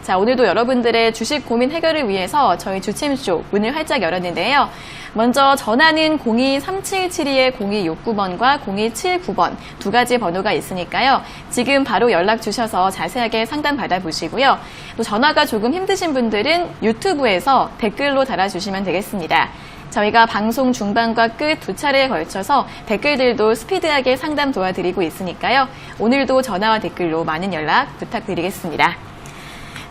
자, 오늘도 여러분들의 주식 고민 해결을 위해서 저희 주침쇼 문을 활짝 열었는데요. 먼저 전화는 02-3772-0269번과 0279번 두 가지 번호가 있으니까요. 지금 바로 연락 주셔서 자세하게 상담 받아보시고요. 또 전화가 조금 힘드신 분들은 유튜브에서 댓글로 달아주시면 되겠습니다. 저희가 방송 중반과 끝 두 차례에 걸쳐서 댓글들도 스피드하게 상담 도와드리고 있으니까요. 오늘도 전화와 댓글로 많은 연락 부탁드리겠습니다.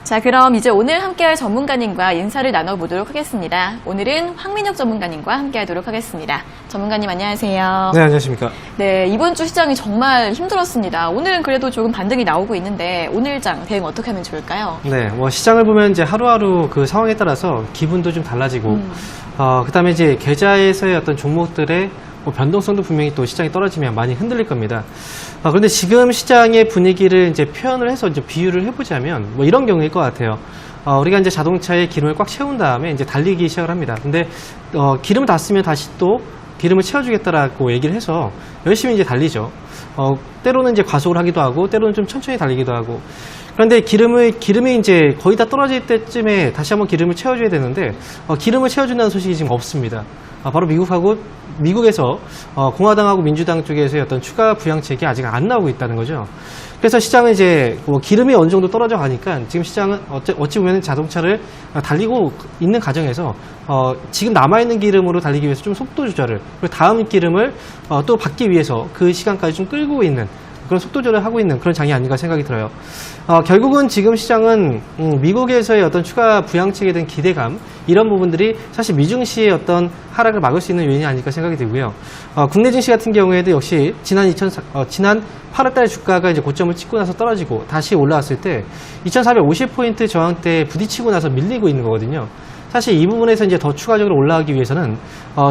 자, 그럼 이제 오늘 함께할 전문가님과 인사를 나눠보도록 하겠습니다. 오늘은 황민혁 전문가님과 함께하도록 하겠습니다. 전문가님 안녕하세요. 네, 안녕하십니까. 네, 이번 주 시장이 정말 힘들었습니다. 오늘은 그래도 조금 반등이 나오고 있는데 오늘장 대응 어떻게 하면 좋을까요? 네, 시장을 보면 이제 하루하루 그 상황에 따라서 기분도 좀 달라지고, 그다음에 이제 계좌에서의 어떤 종목들의 변동성도 분명히 또 시장이 떨어지면 많이 흔들릴 겁니다. 그런데 지금 시장의 분위기를 이제 표현을 해서 이제 비유를 해보자면 이런 경우일 것 같아요. 우리가 이제 자동차에 기름을 꽉 채운 다음에 이제 달리기 시작을 합니다. 근데 기름을 다 쓰면 다시 또 기름을 채워주겠다라고 얘기를 해서 열심히 이제 달리죠. 때로는 이제 과속을 하기도 하고, 때로는 좀 천천히 달리기도 하고. 그런데 기름이 이제 거의 다 떨어질 때쯤에 다시 한번 기름을 채워줘야 되는데, 기름을 채워준다는 소식이 지금 없습니다. 바로 미국에서 공화당하고 민주당 쪽에서의 어떤 추가 부양책이 아직 안 나오고 있다는 거죠. 그래서 시장은 이제 기름이 어느 정도 떨어져 가니까 지금 시장은 어찌 보면 자동차를 달리고 있는 과정에서 지금 남아있는 기름으로 달리기 위해서 좀 속도 조절을, 그리고 다음 기름을 또 받기 위해서 그 시간까지 좀 끌고 있는 그런 속도 조절을 하고 있는 그런 장이 아닌가 생각이 들어요. 결국은 지금 시장은 미국에서의 어떤 추가 부양책에 대한 기대감, 이런 부분들이 사실 미증시의 어떤 하락을 막을 수 있는 요인이 아닐까 생각이 들고요. 국내 증시 같은 경우에도 역시 지난 8월달 주가가 이제 고점을 찍고 나서 떨어지고 다시 올라왔을 때 2,450포인트 저항대에 부딪히고 나서 밀리고 있는 거거든요. 사실 이 부분에서 이제 더 추가적으로 올라가기 위해서는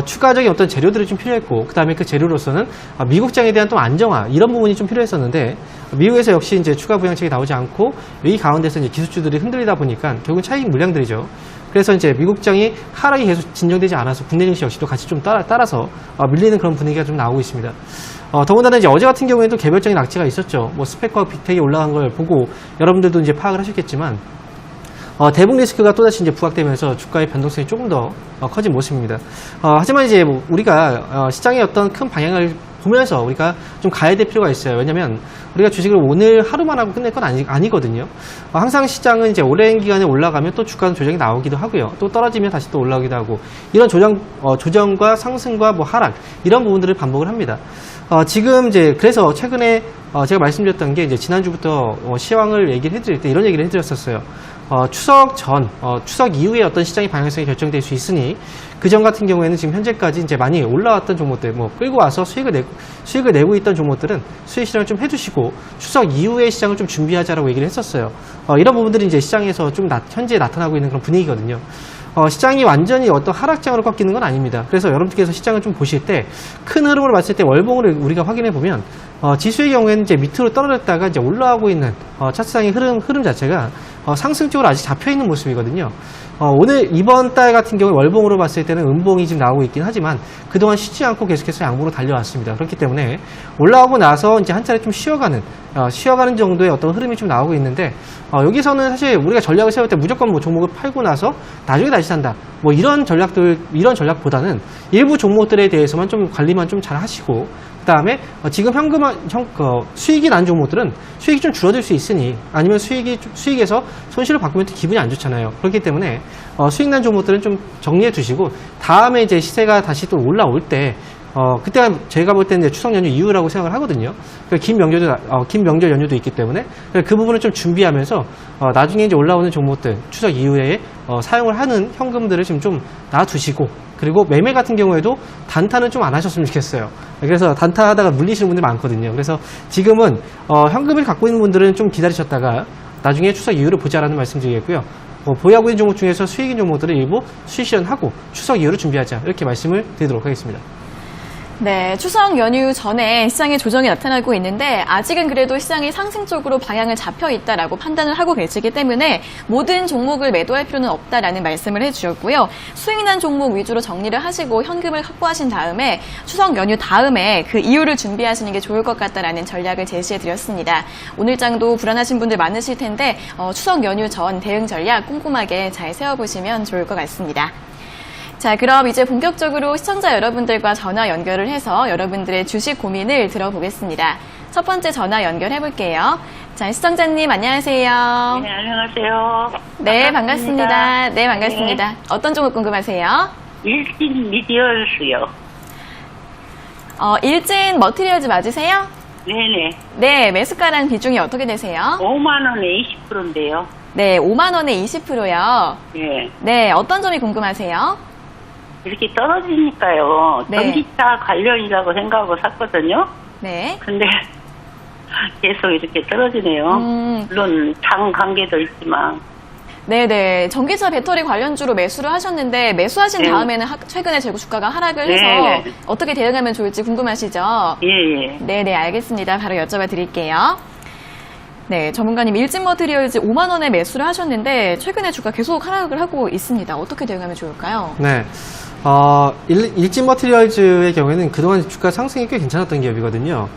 추가적인 어떤 재료들이 좀 필요했고, 그 다음에 그 재료로서는 미국장에 대한 또 안정화, 이런 부분이 좀 필요했었는데, 미국에서 역시 이제 추가 부양책이 나오지 않고 이 가운데서 이제 기술주들이 흔들리다 보니까 결국은 차익 물량들이죠. 그래서 이제 미국장이 하락이 계속 진정되지 않아서 국내 증시 역시도 같이 좀 따라서 밀리는 그런 분위기가 좀 나오고 있습니다. 더군다나 이제 어제 같은 경우에도 개별적인 악재가 있었죠. 스펙과 빅텍이 올라간 걸 보고 여러분들도 이제 파악을 하셨겠지만, 대북 리스크가 또다시 이제 부각되면서 주가의 변동성이 조금 더 커진 모습입니다. 하지만 이제 우리가 시장의 어떤 큰 방향을 보면서 우리가 좀 가야 될 필요가 있어요. 왜냐면 우리가 주식을 오늘 하루만 하고 끝낼 건 아니거든요. 항상 시장은 이제 오랜 기간에 올라가면 또 주가는 조정이 나오기도 하고요. 또 떨어지면 다시 또 올라오기도 하고, 이런 조정과 상승과 하락, 이런 부분들을 반복을 합니다. 지금 이제 그래서 최근에 제가 말씀드렸던 게 이제 지난주부터 시황을 얘기를 해드릴 때 이런 얘기를 해드렸었어요. 추석 전, 추석 이후에 어떤 시장의 방향성이 결정될 수 있으니, 그 전 같은 경우에는 지금 현재까지 이제 많이 올라왔던 종목들, 끌고 와서 수익을 내고 있던 종목들은 수익 실현을 좀 해주시고, 추석 이후에 시장을 좀 준비하자라고 얘기를 했었어요. 이런 부분들이 이제 시장에서 좀 현재 나타나고 있는 그런 분위기거든요. 시장이 완전히 어떤 하락장으로 꺾이는 건 아닙니다. 그래서 여러분들께서 시장을 좀 보실 때 큰 흐름으로 봤을 때 월봉을 우리가 확인해 보면 지수의 경우에는 이제 밑으로 떨어졌다가 이제 올라오고 있는 차트상의 흐름 자체가 상승적으로 아직 잡혀 있는 모습이거든요. 오늘 이번 달 같은 경우에 월봉으로 봤을 때는 음봉이 지금 나오고 있긴 하지만 그동안 쉬지 않고 계속해서 양봉으로 달려왔습니다. 그렇기 때문에 올라오고 나서 이제 한 차례 좀 쉬어가는 정도의 어떤 흐름이 좀 나오고 있는데, 여기서는 사실 우리가 전략을 세울 때 무조건 종목을 팔고 나서 나중에 다시 산다, 이런 전략보다는 일부 종목들에 대해서만 좀 관리만 좀 잘 하시고, 그 다음에 지금 수익이 난 종목들은 수익이 좀 줄어들 수 있으니, 아니면 수익에서 손실을 바꾸면 또 기분이 안 좋잖아요. 그렇기 때문에 수익 난 종목들은 좀 정리해 두시고, 다음에 이제 시세가 다시 또 올라올 때 그때가 제가 볼 때는 추석 연휴 이후라고 생각을 하거든요. 긴 명절 연휴도 있기 때문에 그 부분을 좀 준비하면서 나중에 이제 올라오는 종목들, 추석 이후에 사용을 하는 현금들을 지금 좀 놔두시고, 그리고 매매 같은 경우에도 단타는 좀 안 하셨으면 좋겠어요. 그래서 단타 하다가 물리시는 분들이 많거든요. 그래서 지금은 현금을 갖고 있는 분들은 좀 기다리셨다가 나중에 추석 이후로 보자라는 말씀 드리겠고요. 보유하고 있는 종목 중에서 수익인 종목들을 일부 수익 실현하고 추석 이후로 준비하자, 이렇게 말씀을 드리도록 하겠습니다. 네, 추석 연휴 전에 시장에 조정이 나타나고 있는데 아직은 그래도 시장이 상승 쪽으로 방향을 잡혀 있다라고 판단을 하고 계시기 때문에 모든 종목을 매도할 필요는 없다라는 말씀을 해주셨고요. 수익난 종목 위주로 정리를 하시고 현금을 확보하신 다음에 추석 연휴 다음에 그 이유를 준비하시는 게 좋을 것 같다라는 전략을 제시해드렸습니다. 오늘 장도 불안하신 분들 많으실 텐데 추석 연휴 전 대응 전략 꼼꼼하게 잘 세워보시면 좋을 것 같습니다. 자, 그럼 이제 본격적으로 시청자 여러분들과 전화 연결을 해서 여러분들의 주식 고민을 들어보겠습니다. 첫 번째 전화 연결해 볼게요. 자, 시청자님 안녕하세요. 네, 안녕하세요. 네, 반갑습니다. 네, 반갑습니다. 네. 어떤 종목 궁금하세요? 일진 미디어스요. 일진 머티리얼즈 맞으세요? 네네. 네, 매수가랑 비중이 어떻게 되세요? 5만 원에 20%인데요. 네, 5만 원에 20%요. 예. 네, 어떤 점이 궁금하세요? 이렇게 떨어지니까요. 네. 전기차 관련이라고 생각하고 샀거든요. 네. 근데 계속 이렇게 떨어지네요. 물론 장 관계도 있지만. 네네. 전기차 배터리 관련주로 매수를 하셨는데 매수하신 네. 다음에는 최근에 재고 주가가 하락을 해서 네. 어떻게 대응하면 좋을지 궁금하시죠? 예. 네네, 알겠습니다. 바로 여쭤봐 드릴게요. 네, 전문가님 일진 머티리얼즈 5만 원에 매수를 하셨는데 최근에 주가 계속 하락을 하고 있습니다. 어떻게 대응하면 좋을까요? 네. 일진 머티리얼즈의 경우에는 그동안 주가 상승이 꽤 괜찮았던 기업이거든요.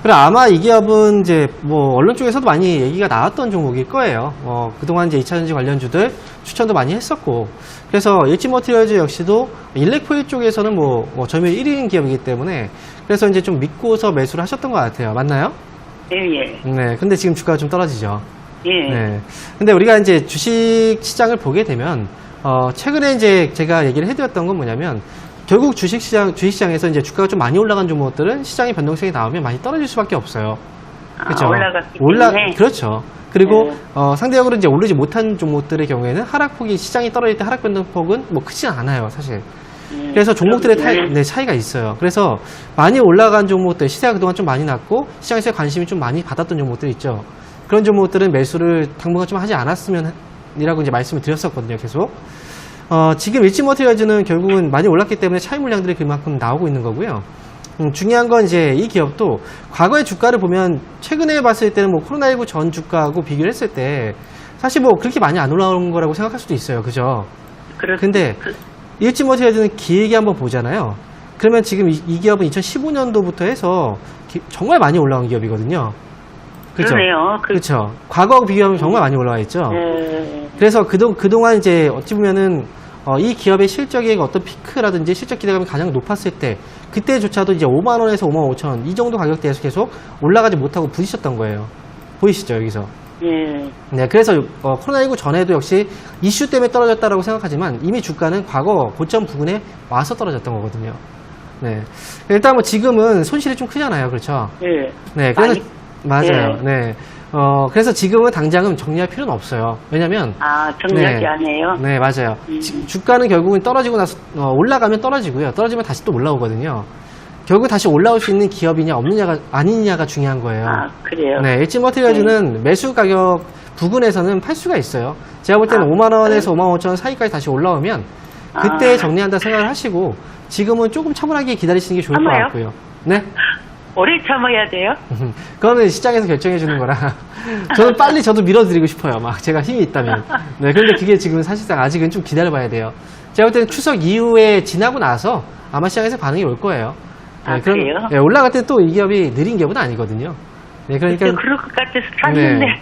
그리고 아마 이 기업은 이제 뭐 언론 쪽에서도 많이 얘기가 나왔던 종목일 거예요. 그동안 이제 2차전지 관련주들 추천도 많이 했었고, 그래서 일진 머티리얼즈 역시도 일렉포일 쪽에서는 뭐 점유율 1위인 기업이기 때문에 그래서 이제 좀 믿고서 매수를 하셨던 것 같아요. 맞나요? 예. 네. 근데 지금 주가가 좀 떨어지죠. 예. 네. 근데 우리가 이제 주식 시장을 보게 되면, 최근에 이제 제가 얘기를 해드렸던 건 뭐냐면, 결국 주식시장에서 이제 주가가 좀 많이 올라간 종목들은 시장의 변동성이 나오면 많이 떨어질 수밖에 없어요. 그렇죠? 올라갔기 때문에. 그렇죠. 그리고, 네. 상대적으로 이제 오르지 못한 종목들의 경우에는 하락폭이, 시장이 떨어질 때 하락 변동폭은 뭐 크진 않아요, 사실. 그래서 종목들의 차이가 있어요. 그래서 많이 올라간 종목들, 시세가 그동안 좀 많이 났고 시장에서 관심이 좀 많이 받았던 종목들 있죠. 그런 종목들은 매수를 당분간 좀 하지 않았으면 이라고 이제 말씀을 드렸었거든요, 계속. 지금 일진 머티리얼즈는 결국은 많이 올랐기 때문에 차익 물량들이 그만큼 나오고 있는 거고요. 중요한 건 이제 이 기업도 과거의 주가를 보면 최근에 봤을 때는 뭐 코로나19 전 주가하고 비교를 했을 때 사실 뭐 그렇게 많이 안 올라온 거라고 생각할 수도 있어요. 그죠? 근데 일진 머티리얼즈는 길게 한번 보잖아요. 그러면 지금 이 기업은 2015년도부터 해서 정말 많이 올라온 기업이거든요. 그렇죠? 그러네요. 그렇죠. 과거하고 비교하면 정말 많이 올라와 있죠. 그래서 그동안 이제 어찌 보면은 이 기업의 실적의 어떤 피크라든지 실적 기대감이 가장 높았을 때 그때조차도 이제 5만 원에서 5만 5천 원 이 정도 가격대에서 계속 올라가지 못하고 부딪혔던 거예요. 보이시죠, 여기서? 예. 네, 그래서 코로나19 전에도 역시 이슈 때문에 떨어졌다라고 생각하지만 이미 주가는 과거 고점 부근에 와서 떨어졌던 거거든요. 네, 일단 뭐 지금은 손실이 좀 크잖아요, 그렇죠? 예. 네, 그래서 맞아요. 예. 네, 그래서 지금은 당장은 정리할 필요는 없어요. 왜냐면 정리하지 않아요. 네, 맞아요. 주가는 결국은 떨어지고 나서 올라가면 떨어지고요. 떨어지면 다시 또 올라오거든요. 결국 다시 올라올 수 있는 기업이냐 없느냐가 아니냐가 중요한 거예요. 그래요? 네, 일진 머티리얼즈는 매수 가격 부근에서는 팔 수가 있어요. 제가 볼 때는 5만 원에서 5만 5천 원 사이까지 다시 올라오면 그때 정리한다 생각을 하시고 지금은 조금 차분하게 기다리시는 게 좋을 것 같고요. 네? 오래 참아야 돼요? 그거는 시장에서 결정해 주는 거라 저는 빨리 저도 밀어드리고 싶어요. 막 제가 힘이 있다면. 네, 그런데 그게 지금 사실상 아직은 좀 기다려봐야 돼요. 제가 볼 때는 추석 이후에 지나고 나서 아마 시장에서 반응이 올 거예요. 네, 그래요? 네, 올라갈 때 또 이 기업이 느린 기업은 아니거든요. 네, 그러니까 그럴 것 같아서 샀는데. 네.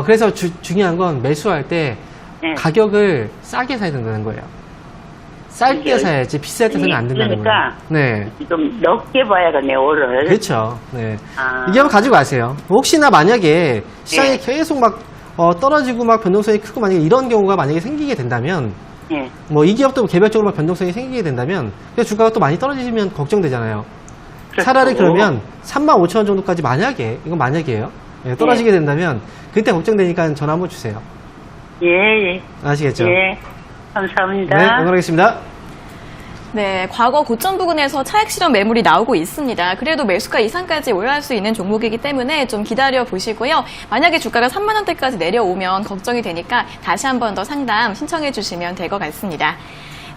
그래서 중요한 건 매수할 때 가격을 싸게 사야 된다는 거예요. 쌀 때 사야지 비쌀 때 사면 안 된다는 거예요. 네. 좀 넓게 봐야겠네, 오를. 그렇죠. 네. 이 기업은 가지고 가세요. 혹시나 만약에 시장이 계속 막 떨어지고 막 변동성이 크고 만약에 이런 경우가 만약에 생기게 된다면 뭐 이 기업도 개별적으로 막 변동성이 생기게 된다면 주가가 또 많이 떨어지면 걱정되잖아요. 그렇죠. 차라리 그러면 35,000원 정도까지 만약에 이건 만약이에요. 떨어지게 된다면 그때 걱정되니까 전화 한번 주세요. 예. 아시겠죠? 예. 감사합니다. 네, 응원하겠습니다. 네, 과거 고점 부근에서 차익 실현 매물이 나오고 있습니다. 그래도 매수가 이상까지 올라갈 수 있는 종목이기 때문에 좀 기다려 보시고요. 만약에 주가가 3만 원대까지 내려오면 걱정이 되니까 다시 한 번 더 상담 신청해 주시면 될 것 같습니다.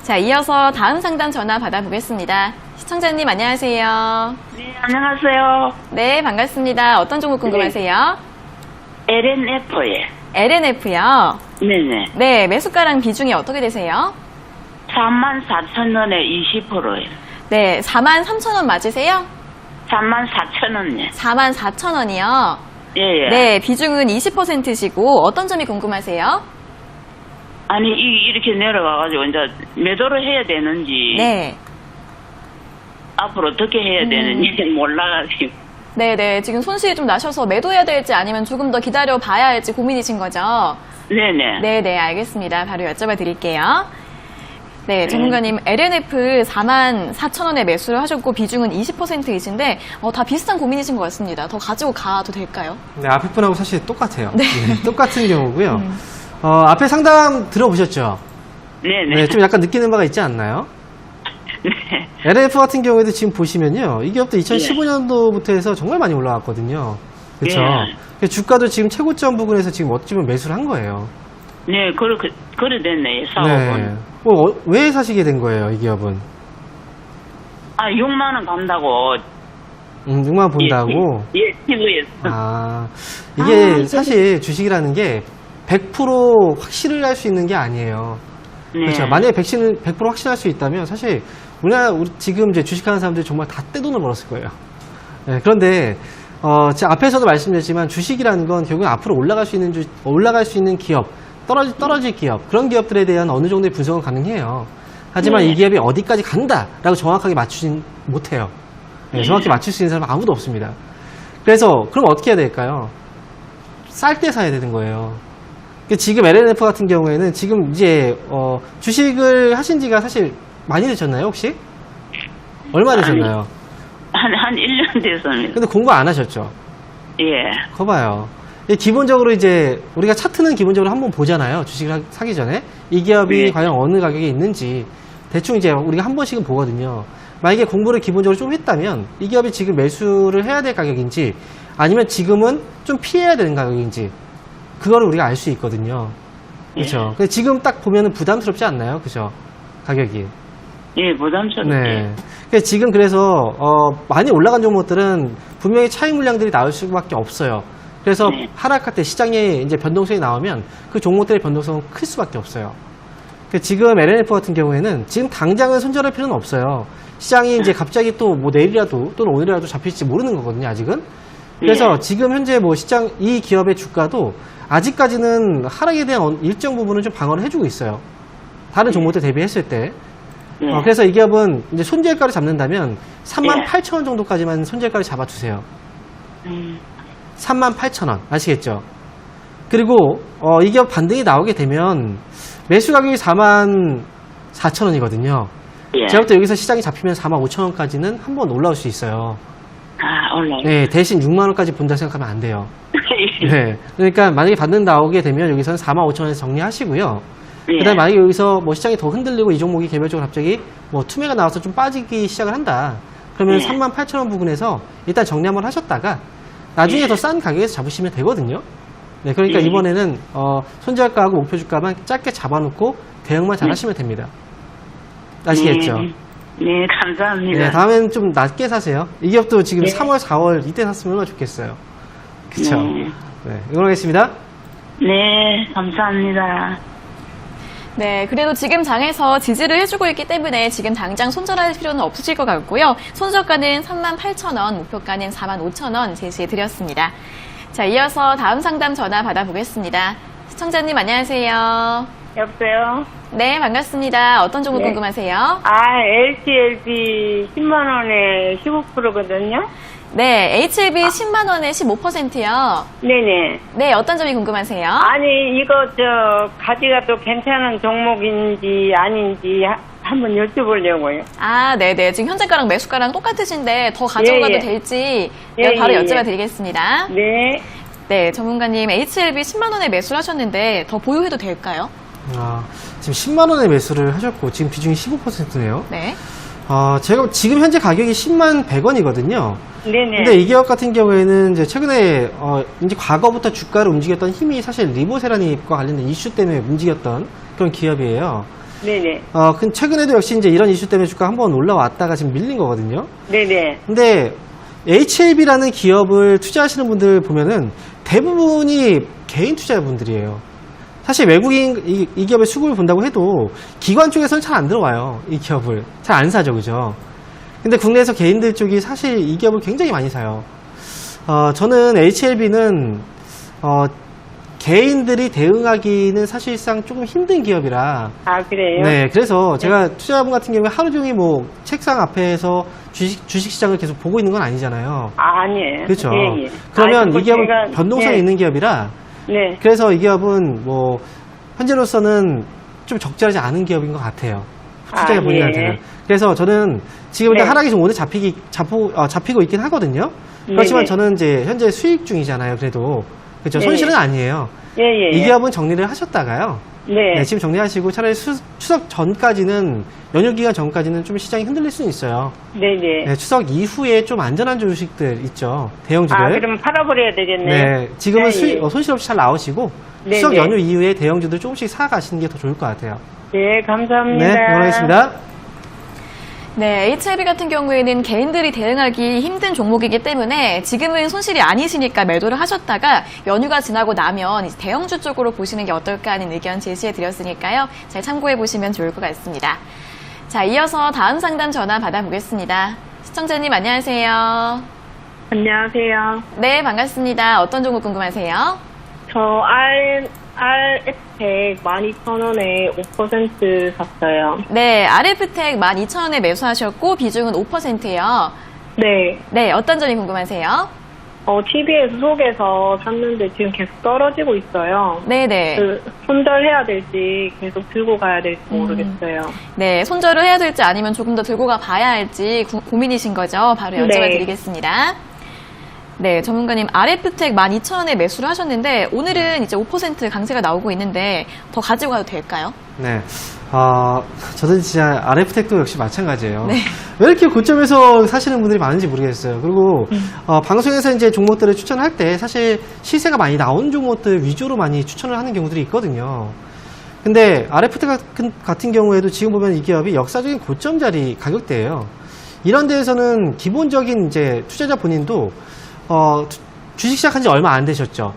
자, 이어서 다음 상담 전화 받아보겠습니다. 시청자님 안녕하세요. 네, 안녕하세요. 네, 반갑습니다. 어떤 종목 궁금하세요? LNF에. LNF요. 네네. 네, 매수가랑 비중이 어떻게 되세요? 34,000원에 20%예요. 네, 43,000원 맞으세요? 34,000원이요. 44,000원이요. 예, 예. 네, 비중은 20%시고 어떤 점이 궁금하세요? 아니, 이렇게 내려가가지고, 이제, 매도를 해야 되는지, 네. 앞으로 어떻게 해야 되는지 몰라가지고. 네네, 지금 손실이 좀 나셔서 매도해야 될지 아니면 조금 더 기다려 봐야 할지 고민이신 거죠? 네네. 네네, 알겠습니다. 바로 여쭤봐 드릴게요. 네, 전문가님, LNF 44,000원에 매수를 하셨고 비중은 20%이신데 다 비슷한 고민이신 것 같습니다. 더 가지고 가도 될까요? 네, 앞에 분하고 사실 똑같아요. 네, 똑같은 경우고요. 앞에 상담 들어보셨죠? 네네. 네, 좀 약간 느끼는 바가 있지 않나요? 네. LNF 같은 경우에도 지금 보시면요. 이 기업도 2015년도부터 해서 정말 많이 올라왔거든요. 그렇죠? 예. 주가도 지금 최고점 부근에서 지금 어찌보면 매수를 한 거예요. 네, 그래 됐네, 사업은. 왜 사시게 된 거예요, 이 기업은? 6만원 간다고. 6만 본다고? 예, TV에서. 이게 사실 주식이라는 게 100% 확실을 할 수 있는 게 아니에요. 네. 그렇죠. 만약에 100% 확실할 수 있다면 사실 우리 지금 이제 주식하는 사람들이 정말 다 떼돈을 벌었을 거예요. 네, 그런데 제가 앞에서도 말씀드렸지만 주식이라는 건 결국 앞으로 올라갈 수 있는 기업, 떨어질 기업, 그런 기업들에 대한 어느 정도의 분석은 가능해요. 하지만 네. 이 기업이 어디까지 간다라고 정확하게 맞추진 못해요. 네, 정확히 맞출 수 있는 사람은 아무도 없습니다. 그래서 그럼 어떻게 해야 될까요? 쌀 때 사야 되는 거예요. 지금 LNF 같은 경우에는 지금 이제 주식을 하신 지가 사실 많이 되셨나요, 혹시? 얼마 되셨나요? 한 1년 됐습니다. 근데 공부 안 하셨죠? 예. 거봐요. 기본적으로 이제 우리가 차트는 기본적으로 한번 보잖아요. 주식을 사기 전에. 이 기업이 네. 과연 어느 가격에 있는지 대충 이제 우리가 한 번씩은 보거든요. 만약에 공부를 기본적으로 좀 했다면 이 기업이 지금 매수를 해야 될 가격인지 아니면 지금은 좀 피해야 되는 가격인지 그거를 우리가 알 수 있거든요. 그렇죠. 근데 지금 딱 보면은 부담스럽지 않나요? 그죠? 가격이. 예, 부담스럽게. 네. 지금 그래서 많이 올라간 종목들은 분명히 차익 물량들이 나올 수밖에 없어요. 그래서 네. 하락할 때 시장에 이제 변동성이 나오면 그 종목들의 변동성은 클 수밖에 없어요. 지금 LNF 같은 경우에는 지금 당장은 손절할 필요는 없어요. 시장이 이제 갑자기 또 뭐 내일이라도 또는 오늘이라도 잡힐지 모르는 거거든요, 아직은. 그래서 네. 지금 현재 뭐 시장 이 기업의 주가도 아직까지는 하락에 대한 일정 부분은 좀 방어를 해주고 있어요. 다른 종목들 대비했을 때. 네. 그래서 이 기업은 이제 손절가를 잡는다면 38,000원 예. 정도까지만 손절가를 잡아주세요. 음. 38,000원. 아시겠죠? 그리고 이 기업 반등이 나오게 되면 매수 가격이 44,000원이거든요. 예. 제가 볼 때 여기서 시장이 잡히면 45,000원까지는 한번 올라올 수 있어요. 올라요. 네, 대신 6만원까지 본다 생각하면 안 돼요. 네. 그러니까 만약에 반등 나오게 되면 여기서는 45,000원에서 정리하시고요. 예. 그 다음에 만약에 여기서 뭐 시장이 더 흔들리고 이 종목이 개별적으로 갑자기 뭐 투매가 나와서 좀 빠지기 시작을 한다. 그러면 예. 38,000원 부근에서 일단 정리 한번 하셨다가 나중에 예. 더 싼 가격에서 잡으시면 되거든요. 네, 그러니까 예. 이번에는 손절가하고 목표 주가만 짧게 잡아놓고 대응만 잘 하시면 됩니다. 아시겠죠? 네, 감사합니다. 네, 다음엔 좀 낮게 사세요. 이 기업도 지금 네. 3월, 4월 이때 샀으면 얼마나 좋겠어요. 그쵸? 네. 네, 응원하겠습니다. 네, 감사합니다. 네, 그래도 지금 장에서 지지를 해주고 있기 때문에 지금 당장 손절할 필요는 없으실 것 같고요. 손절가는 38,000원, 목표가는 45,000원 제시해드렸습니다. 자, 이어서 다음 상담 전화 받아보겠습니다. 시청자님 안녕하세요. 여보세요? 네, 반갑습니다. 어떤 종목 네. 궁금하세요? LTLB 10만원에 15%거든요? 네, HLB 10만원에 15%요. 네네. 네, 어떤 점이 궁금하세요? 아니, 이거, 가지가 또 괜찮은 종목인지 아닌지 한번 여쭤보려고요. 아, 네네. 지금 현재가랑 매수가랑 똑같으신데 더 가져가도 예, 예. 될지 예, 바로 예, 예. 여쭤봐 드리겠습니다. 네. 네, 전문가님 HLB 10만원에 매수를 하셨는데 더 보유해도 될까요? 지금 10만원에 매수를 하셨고 지금 비중이 15%네요. 네. 제가 지금 현재 가격이 10만 100원이거든요. 네네. 근데 이 기업 같은 경우에는 이제 최근에 이제 과거부터 주가를 움직였던 힘이 사실 리보세라님과 관련된 이슈 때문에 움직였던 그런 기업이에요. 네네. 최근에도 역시 이제 이런 이슈 때문에 주가 한번 올라왔다가 지금 밀린 거거든요. 네네. 근데 HLB라는 기업을 투자하시는 분들 보면은 대부분이 개인 투자자분들이에요. 사실 외국인 이 기업의 수급을 본다고 해도 기관 쪽에서는 잘 안 들어와요. 이 기업을 잘 안 사죠, 그죠? 근데 국내에서 개인들 쪽이 사실 이 기업을 굉장히 많이 사요. 저는 HLB는 개인들이 대응하기는 사실상 조금 힘든 기업이라. 아, 그래요? 네, 그래서 제가 투자자분 같은 경우에 하루 종일 뭐 책상 앞에서 주식시장을 계속 보고 있는 건 아니잖아요. 아니에요. 그렇죠. 예, 예. 그러면 이 기업은 제가- 변동성이 예. 있는 기업이라. 네. 그래서 이 기업은 뭐 현재로서는 좀 적절하지 않은 기업인 것 같아요. 투자자 분들한테는. 예. 그래서 저는 지금 일단 네. 하락이 좀 오늘 잡히고 있긴 하거든요. 그렇지만 네네. 저는 이제 현재 수익 중이잖아요. 그래도 그렇죠. 네. 손실은 아니에요. 예, 예. 이 기업은 정리를 하셨다가요. 네. 네, 지금 정리하시고 차라리 추석 전까지는 연휴 기간 전까지는 좀 시장이 흔들릴 수는 있어요. 네네. 네, 추석 이후에 좀 안전한 주식들 있죠. 대형주들. 아, 그럼 팔아버려야 되겠네요. 네, 지금은 네, 예. 손실 없이 잘 나오시고 네, 추석 네. 연휴 이후에 대형주들 조금씩 사가시는 게 더 좋을 것 같아요. 네, 감사합니다. 네, 응원하겠습니다. 네, HLB 같은 경우에는 개인들이 대응하기 힘든 종목이기 때문에 지금은 손실이 아니시니까 매도를 하셨다가 연휴가 지나고 나면 이제 대형주 쪽으로 보시는 게 어떨까 하는 의견 제시해 드렸으니까요. 잘 참고해 보시면 좋을 것 같습니다. 자, 이어서 다음 상담 전화 받아보겠습니다. 시청자님 안녕하세요. 안녕하세요. 네, 반갑습니다. 어떤 종목 궁금하세요? 저 RF텍 12,000원에 5% 샀어요. 네, RF텍 12,000원에 매수하셨고 비중은 5%예요. 네. 네, 어떤 점이 궁금하세요? TV에서 속에서 샀는데 지금 계속 떨어지고 있어요. 네네. 손절해야 될지 계속 들고 가야 될지 모르겠어요. 네, 손절을 해야 될지 아니면 조금 더 들고 가 봐야 할지 고민이신 거죠? 바로 여쭤봐 네. 드리겠습니다. 네, 전문가님, RF텍 12,000원에 매수를 하셨는데, 오늘은 이제 5% 강세가 나오고 있는데, 더 가지고 가도 될까요? 네. 저는 진짜 RF텍도 역시 마찬가지예요. 네. 왜 이렇게 고점에서 사시는 분들이 많은지 모르겠어요. 그리고 방송에서 이제 종목들을 추천할 때 사실 시세가 많이 나온 종목들 위주로 많이 추천을 하는 경우들이 있거든요. 근데 RF텍 같은 경우에도 지금 보면 이 기업이 역사적인 고점 자리 가격대예요. 이런 데에서는 기본적인 이제 투자자 본인도 주식 시작한 지 얼마 안 되셨죠?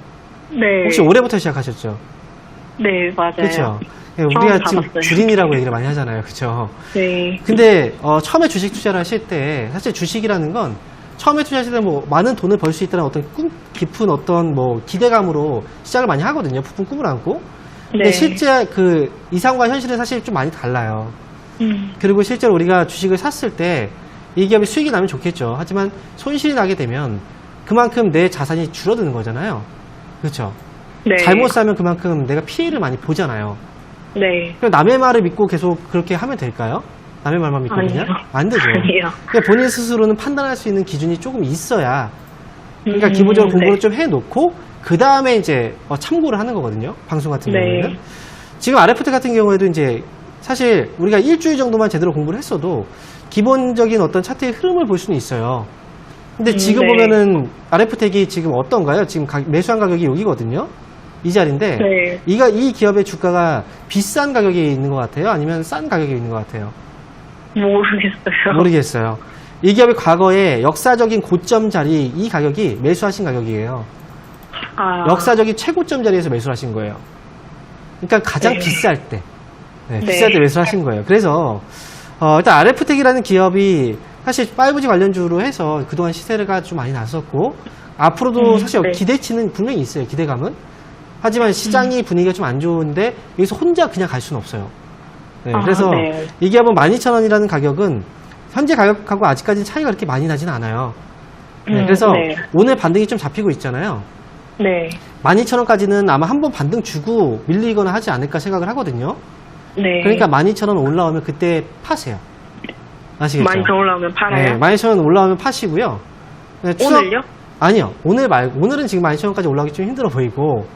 네. 혹시 올해부터 시작하셨죠? 네, 맞아요. 그렇죠. 우리가 지금 받았어요. 주린이라고 얘기를 많이 하잖아요. 그렇죠. 네. 근데 처음에 주식 투자를 하실 때 사실 주식이라는 건 처음에 투자하실 때 뭐 많은 돈을 벌 수 있다는 어떤 깊은 어떤 뭐 기대감으로 시작을 많이 하거든요. 부푼 꿈을 안고. 근데 네. 실제 그 이상과 현실은 사실 좀 많이 달라요. 그리고 실제로 우리가 주식을 샀을 때 이 기업이 수익이 나면 좋겠죠. 하지만 손실이 나게 되면 그만큼 내 자산이 줄어드는 거잖아요. 그렇죠. 네. 잘못 사면 그만큼 내가 피해를 많이 보잖아요. 네. 그럼 남의 말을 믿고 계속 그렇게 하면 될까요? 남의 말만 믿고 아니요. 그냥? 안 되죠. 아니요. 그러니까 본인 스스로는 판단할 수 있는 기준이 조금 있어야, 그러니까 기본적으로 공부를 네. 좀 해놓고 그 다음에 이제 참고를 하는 거거든요. 방송 같은 네. 경우에는. 지금 RFT 같은 경우에도 이제 사실 우리가 일주일 정도만 제대로 공부를 했어도 기본적인 어떤 차트의 흐름을 볼 수는 있어요. 근데 지금 네. 보면은 RF텍이 지금 어떤가요? 지금 매수한 가격이 여기거든요. 이 자리인데 네. 이 기업의 주가가 비싼 가격에 있는 것 같아요? 아니면 싼 가격에 있는 것 같아요? 모르겠어요. 모르겠어요. 이 기업이 과거에 역사적인 고점 자리 이 가격이 매수하신 가격이에요. 역사적인 최고점 자리에서 매수하신 거예요. 그러니까 가장 네. 비쌀 때, 네. 비쌀 때 매수하신 거예요. 그래서 일단 RF텍이라는 기업이 사실 5G 관련주로 해서 그동안 시세가 좀 많이 났었고 앞으로도 사실 네. 기대치는 분명히 있어요. 기대감은. 하지만 시장이 분위기가 좀 안 좋은데 여기서 혼자 그냥 갈 수는 없어요. 네, 그래서 네. 이 기업은 12,000원이라는 가격은 현재 가격하고 아직까지 차이가 그렇게 많이 나진 않아요. 네, 그래서 네. 오늘 반등이 좀 잡히고 있잖아요. 네. 12,000원까지는 아마 한번 반등 주고 밀리거나 하지 않을까 생각을 하거든요. 네. 그러니까 12,000원 올라오면 그때 파세요. 아시겠죠? 많이 더 올라오면 팔아요? 네, 12,000원 올라오면 파시고요. 네, 오늘요? 아니요. 오늘 말고 오늘은 지금 12,000원까지 올라오기 좀 힘들어 보이고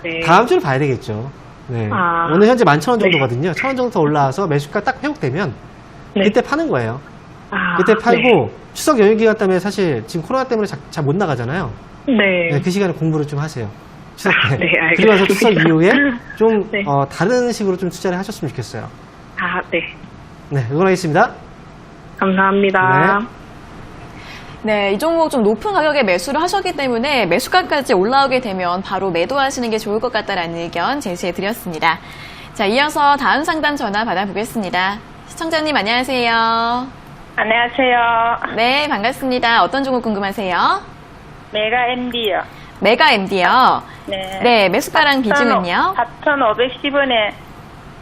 네. 다음 주를 봐야 되겠죠. 네. 오늘 현재 11,000원 정도거든요. 1,000원 정도 더 올라와서 매수가 딱 회복되면 네. 그때 파는 거예요. 그때 팔고 네. 추석 연휴 기간 때문에 사실 지금 코로나 때문에 잘 못 나가잖아요. 네. 네, 그 시간에 공부를 좀 하세요. 추석 때. 네, 알겠습니다. 그리고 나서 추석 이후에 좀 네. 다른 식으로 좀 투자를 하셨으면 좋겠어요. 아, 네. 네, 응원하겠습니다. 감사합니다. 네, 이 종목 좀 높은 가격에 매수를 하셨기 때문에 매수가까지 올라오게 되면 바로 매도하시는 게 좋을 것 같다라는 의견 제시해 드렸습니다. 자, 이어서 다음 상담 전화 받아보겠습니다. 시청자님 안녕하세요. 안녕하세요. 네, 반갑습니다. 어떤 종목 궁금하세요? 메가 MD요. 메가 MD요. 네. 네, 매수가랑 비중은요? 4,510원에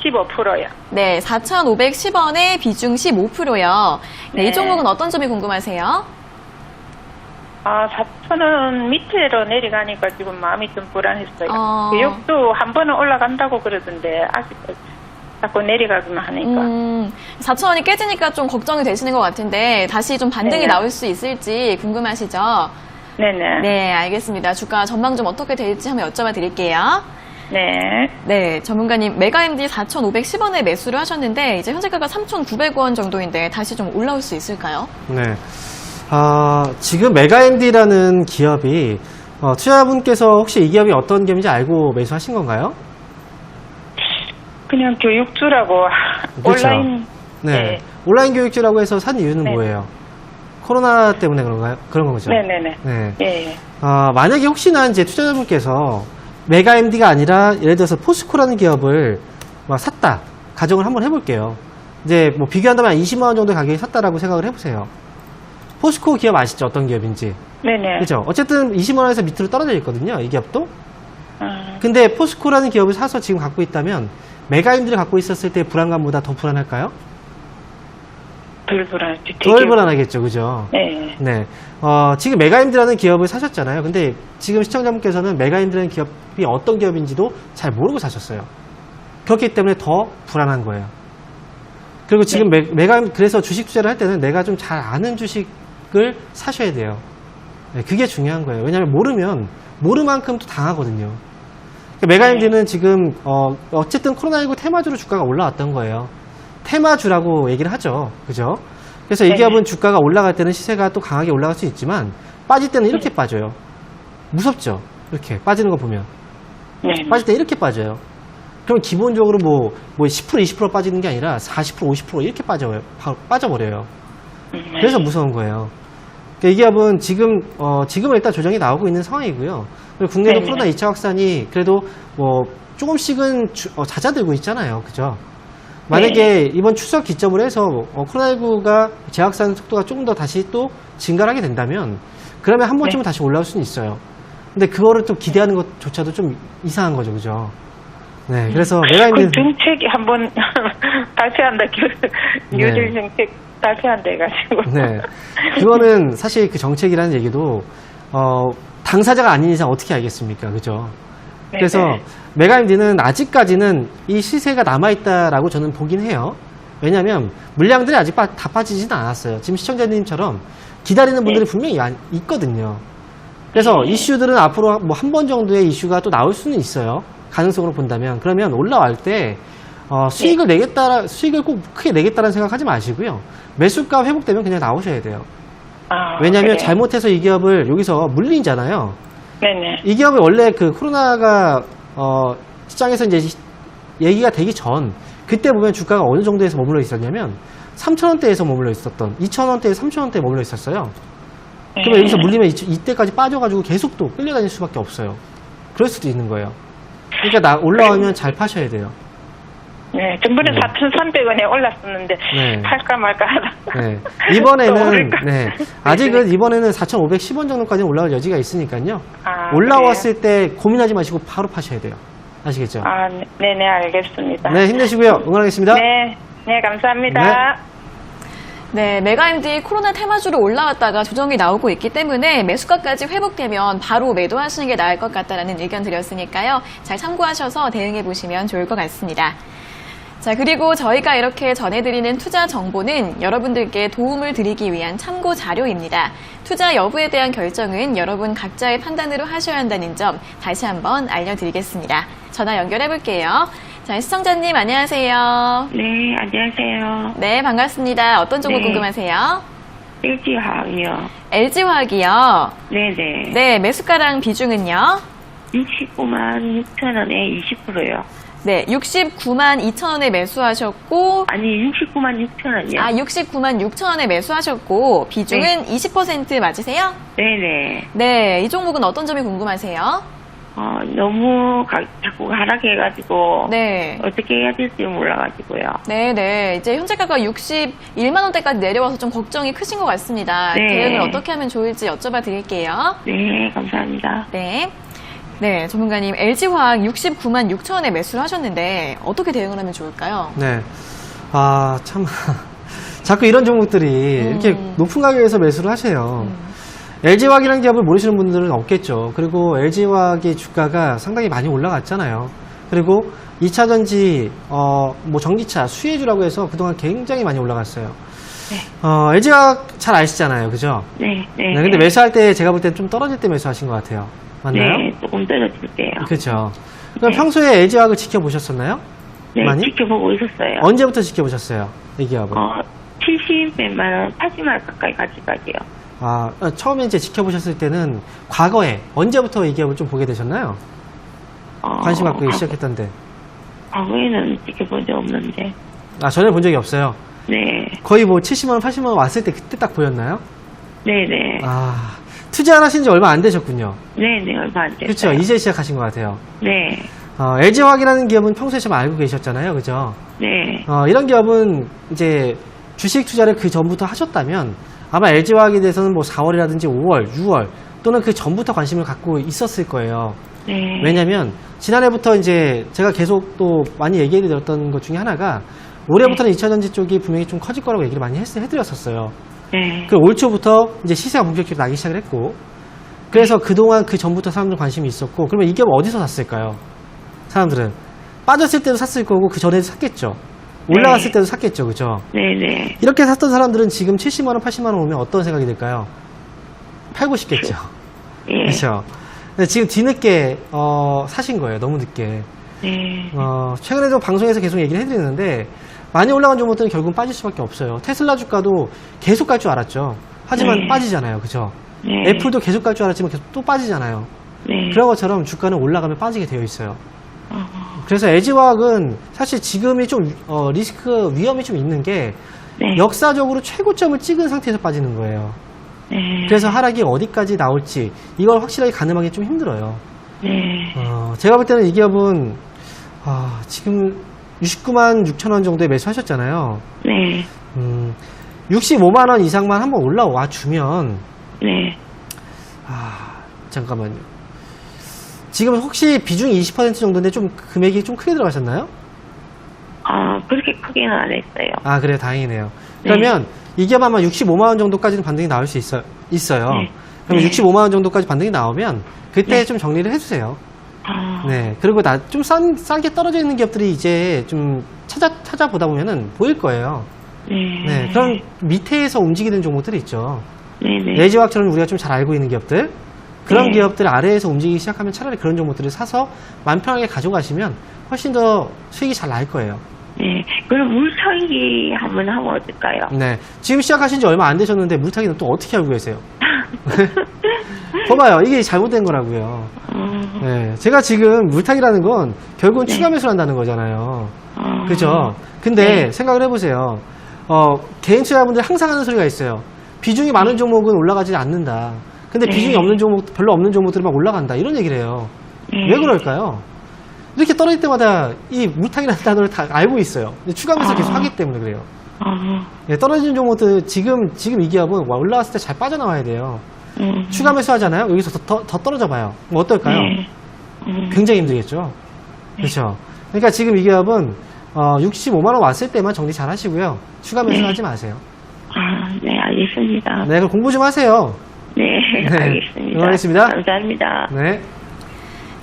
15%요. 네, 4,510원에 비중 15%요. 네, 이 네. 종목은 어떤 점이 궁금하세요? 아, 4,000원 밑으로 내려가니까 지금 마음이 좀 불안했어요. 어. 교육도 한 번은 올라간다고 그러던데 아직 자꾸 내려가기만 하니까. 4,000원이 깨지니까 좀 걱정이 되시는 것 같은데 다시 좀 반등이 네. 나올 수 있을지 궁금하시죠? 네네. 네, 알겠습니다. 주가 전망 좀 어떻게 될지 한번 여쭤봐 드릴게요. 네. 네, 전문가님, 메가MD 4,510원에 매수를 하셨는데 이제 현재가가 3,900원 정도인데 다시 좀 올라올 수 있을까요? 네. 지금 메가앤디라는 기업이 투자자분께서 혹시 이 기업이 어떤 기업인지 알고 매수하신 건가요? 그냥 교육주라고 그렇죠. 온라인. 네. 네. 온라인 교육지라고 해서 산 이유는 네. 뭐예요? 코로나 때문에 그런가요? 그런 거죠? 네네네. 네. 예. 만약에 혹시나 이제 투자자분께서 메가MD가 아니라 예를 들어서 포스코라는 기업을 막 샀다. 가정을 한번 해볼게요. 이제 뭐 비교한다면 20만원 정도 가격에 샀다라고 생각을 해보세요. 포스코 기업 아시죠? 어떤 기업인지. 네네. 그죠? 어쨌든 20만원에서 밑으로 떨어져 있거든요. 이 기업도. 음, 근데 포스코라는 기업을 사서 지금 갖고 있다면 메가임들이 갖고 있었을 때 불안감보다 더 불안할까요? 덜 불안하지. 덜 불안하겠죠. 그죠? 네. 네. 지금 메가임드라는 기업을 사셨잖아요. 근데 지금 시청자분께서는 메가임드라는 기업이 어떤 기업인지도 잘 모르고 사셨어요. 그렇기 때문에 더 불안한 거예요. 그리고 지금 그래서 주식 투자를 할 때는 내가 좀 잘 아는 주식을 사셔야 돼요. 네, 그게 중요한 거예요. 왜냐하면 모르면 모르만큼 또 당하거든요. 메가임드는 지금 어쨌든 코로나19 테마주로 주가가 올라왔던 거예요. 테마주라고 얘기를 하죠. 그죠? 그래서 이 네. 기업은 주가가 올라갈 때는 시세가 또 강하게 올라갈 수 있지만 빠질 때는 이렇게 빠져요. 무섭죠? 이렇게 빠지는 거 보면. 네. 빠질 때 이렇게 빠져요. 그럼 기본적으로 뭐 10%, 20% 빠지는 게 아니라 40%, 50% 이렇게 빠져버려요. 그래서 무서운 거예요. 그러니까 이 기업은 지금은 일단 조정이 나오고 있는 상황이고요. 그리고 국내도 네네. 코로나 2차 확산이 그래도 뭐 조금씩은 잦아들고 있잖아요. 그죠? 만약에 이번 추석 기점으로 해서 코로나19가 재확산 속도가 조금 더 다시 또 증가를 하게 된다면 그러면 한 번쯤은 네. 다시 올라올 수는 있어요. 근데 그거를 또 기대하는 것조차도 좀 이상한 거죠. 그죠? 네. 그래서 그 메가임드 정책이 한번 발표한다. 네. 뉴딜 정책 발표한다 해가지고. 네. 그거는 사실 그 정책이라는 얘기도, 당사자가 아닌 이상 어떻게 알겠습니까? 그죠? 그래서 네네. 메가임드는 아직까지는 이 시세가 남아있다라고 저는 보긴 해요. 왜냐면 물량들이 아직 다 빠지지는 않았어요. 지금 시청자님처럼 기다리는 분들이 분명히 있거든요. 그래서 이슈들은 앞으로 뭐 한 번 정도의 이슈가 또 나올 수는 있어요. 가능성으로 본다면. 그러면 올라갈 때, 수익을 꼭 크게 내겠다는 생각하지 마시고요. 매수가 회복되면 그냥 나오셔야 돼요. 아, 왜냐하면 그래요? 잘못해서 이 기업을 여기서 물리잖아요. 네네. 이 기업이 원래 그 코로나가 시장에서 이제 얘기가 되기 전 그때 보면 주가가 어느 정도에서 머물러 있었냐면 3,000원대에서 머물러 있었던 2,000원대, 3,000원대에 머물러 있었어요. 그러면 여기서 물리면 이때까지 빠져가지고 계속 또 끌려다닐 수밖에 없어요. 그럴 수도 있는 거예요. 그러니까 올라오면 잘 파셔야 돼요. 네, 전번에 네. 4,300원에 올랐었는데 네. 팔까 말까 하다. 네. 또 이번에는 오를까? 아직은 이번에는 4,510원 정도까지 올라올 여지가 있으니까요. 아, 올라왔을 때 고민하지 마시고 바로 파셔야 돼요. 아시겠죠? 아, 네네, 알겠습니다. 네, 힘내시고요. 응원하겠습니다. 네, 네, 감사합니다. 네, 메가임디 코로나 테마주로 올라왔다가 조정이 나오고 있기 때문에 매수가까지 회복되면 바로 매도하시는 게 나을 것 같다라는 의견 드렸으니까요. 잘 참고하셔서 대응해 보시면 좋을 것 같습니다. 자, 그리고 저희가 이렇게 전해드리는 투자 정보는 여러분들께 도움을 드리기 위한 참고 자료입니다. 투자 여부에 대한 결정은 여러분 각자의 판단으로 하셔야 한다는 점 다시 한번 알려드리겠습니다. 전화 연결해 볼게요. 자, 시청자님 안녕하세요. 네, 안녕하세요. 네, 반갑습니다. 어떤 종목 네. 궁금하세요? 일지화학이요. LG화학이요. 네네. 네, 매수가랑 비중은요? 69만 6천 원에 20%요. 네, 69만 2천 원에 매수하셨고, 아니, 69만 6천 원이요. 아, 69만 6천 원에 매수하셨고, 비중은 20% 맞으세요? 네네. 네, 이 종목은 어떤 점이 궁금하세요? 너무 자꾸 하락해가지고. 네. 어떻게 해야 될지 몰라가지고요. 네. 이제 현재가가 61만 원대까지 내려와서 좀 걱정이 크신 것 같습니다. 네. 대응을 어떻게 하면 좋을지 여쭤봐 드릴게요. 네, 감사합니다. 네. 네, 전문가님, LG화학 69만 6천 원에 매수를 하셨는데 어떻게 대응을 하면 좋을까요? 네. 아, 참. 자꾸 이런 종목들이 이렇게 높은 가격에서 매수를 하세요. LG화학이라는 기업을 모르시는 분들은 없겠죠. 그리고 LG화학의 주가가 상당히 많이 올라갔잖아요. 그리고 2차전지, 뭐 전기차, 수혜주라고 해서 그동안 굉장히 많이 올라갔어요. LG화학 잘 아시잖아요. 그죠? 네, 네. 네, 근데 매수할 때 제가 볼 때 좀 떨어질 때 매수하신 것 같아요. 맞나요? 네, 조금 떨어질게요. 그렇죠. 그럼 평소에 LG화학을 지켜보셨었나요? 네, 많이? 지켜보고 있었어요. 언제부터 지켜보셨어요? 이 기업을? 70몇만 원, 80만 원 가까이 가지가지요. 처음에 이제 지켜보셨을 때는 과거에 언제부터 이 기업을 좀 보게 되셨나요? 관심 갖고 시작했던데. 과거에는 지켜본 적 없는데. 전혀 본 적이 없어요. 네, 거의 뭐 70만원, 80만원 왔을 때 그때 딱 보였나요? 네네. 투자 안 하신 지 얼마 안 되셨군요. 네네, 얼마 안 됐어요. 그렇죠. 이제 시작하신 것 같아요. 네, LG화학이라는 기업은 평소에 좀 알고 계셨잖아요. 그죠? 네, 이런 기업은 이제 주식 투자를 그 전부터 하셨다면 아마 LG화학에 대해서는 뭐 4월이라든지 5월, 6월 또는 그 전부터 관심을 갖고 있었을 거예요. 네. 왜냐면 지난해부터 이제 제가 계속 또 많이 얘기해 드렸던 것 중에 하나가 올해부터는 2차전지 쪽이 분명히 좀 커질 거라고 얘기를 많이 해드렸었어요. 네. 그 올 초부터 이제 시세가 본격적으로 나기 시작을 했고, 그래서 그동안 그 전부터 사람들 관심이 있었고, 그러면 이 기업 어디서 샀을까요? 사람들은 빠졌을 때도 샀을 거고 그 전에도 샀겠죠. 올라갔을 때도 샀겠죠, 그죠? 네네. 이렇게 샀던 사람들은 지금 70만 원, 80만 원 오면 어떤 생각이 들까요? 팔고 싶겠죠. 예. 그렇죠. 근데 지금 뒤늦게 사신 거예요. 너무 늦게. 네. 최근에도 방송에서 계속 얘기를 해드리는데 많이 올라간 종목들은 결국은 빠질 수밖에 없어요. 테슬라 주가도 계속 갈 줄 알았죠. 하지만 네. 빠지잖아요. 그죠? 네. 애플도 계속 갈 줄 알았지만 계속 또 빠지잖아요. 네. 그런 것처럼 주가는 올라가면 빠지게 되어 있어요. 그래서 LG화학은 사실 지금이 좀 리스크 위험이 좀 있는 게 네. 역사적으로 최고점을 찍은 상태에서 빠지는 거예요. 네. 그래서 하락이 어디까지 나올지 이걸 확실하게 가늠하기 좀 힘들어요. 네. 제가 볼 때는 이 기업은 지금 69만 6천 원 정도에 매수하셨잖아요. 네. 65만 원 이상만 한번 올라와 주면 네. 잠깐만요. 지금 혹시 비중이 20% 정도인데 좀 금액이 좀 크게 들어가셨나요? 그렇게 크게는 안 했어요. 그래요. 다행이네요. 그러면 이 기업 아마 65만 원 정도까지는 반등이 나올 수 있어요. 네. 그러면 네. 65만 원 정도까지 반등이 나오면 그때 네. 좀 정리를 해주세요. 네. 그리고 좀 싸게 떨어져 있는 기업들이 이제 좀 찾아보다 보면은 보일 거예요. 네. 네. 그럼 밑에서 움직이는 종목들이 있죠. 네네. LG화학처럼 우리가 좀 잘 알고 있는 기업들. 그런 네. 기업들 아래에서 움직이기 시작하면 차라리 그런 종목들을 사서 마음 편하게 가져가시면 훨씬 더 수익이 잘 날 거예요. 네. 그럼 물타기 한번 하면 어떨까요? 네. 지금 시작하신 지 얼마 안 되셨는데 물타기는 또 어떻게 알고 계세요? 봐봐요. 이게 잘못된 거라고요. 네. 제가 지금 물타기라는 건 결국은 네. 추가 매수를 한다는 거잖아요. 그죠? 근데 네. 생각을 해보세요. 개인 투자자분들 항상 하는 소리가 있어요. 비중이 많은 종목은 올라가지 않는다. 근데 네. 비중이 없는 종목, 별로 없는 종목들은 막 올라간다. 이런 얘기를 해요. 네. 왜 그럴까요? 이렇게 떨어질 때마다 이 물타기라는 단어를 다 알고 있어요. 근데 추가 매수 계속 하기 때문에 그래요. 예, 떨어지는 종목들 지금 이 기업은 올라왔을 때 잘 빠져나와야 돼요. 추가 매수 하잖아요. 여기서 더 떨어져 봐요. 그럼 어떨까요? 네. 굉장히 힘들겠죠. 그렇죠. 그러니까 지금 이 기업은 65만 원 왔을 때만 정리 잘 하시고요. 추가 매수 하지 마세요. 네, 알겠습니다. 네, 그럼 공부 좀 하세요. 네, 네, 알겠습니다. 응원하겠습니다. 감사합니다. 네.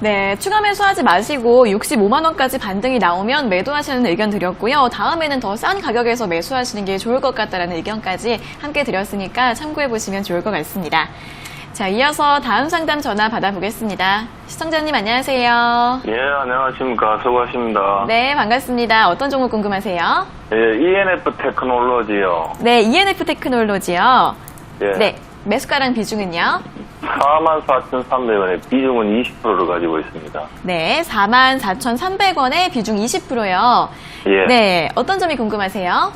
네, 추가 매수하지 마시고 65만 원까지 반등이 나오면 매도하시는 의견 드렸고요. 다음에는 더 싼 가격에서 매수하시는 게 좋을 것 같다라는 의견까지 함께 드렸으니까 참고해 보시면 좋을 것 같습니다. 자, 이어서 다음 상담 전화 받아보겠습니다. 시청자님 안녕하세요. 예, 안녕하십니까. 수고하십니다. 네, 반갑습니다. 어떤 종목 궁금하세요? 예, ENF 테크놀로지요. 네, ENF 테크놀로지요. 예. 네, 매수가랑 비중은요? 44,300원에 비중은 20%를 가지고 있습니다. 네, 44,300원에 비중 20%요. 예. 네, 어떤 점이 궁금하세요?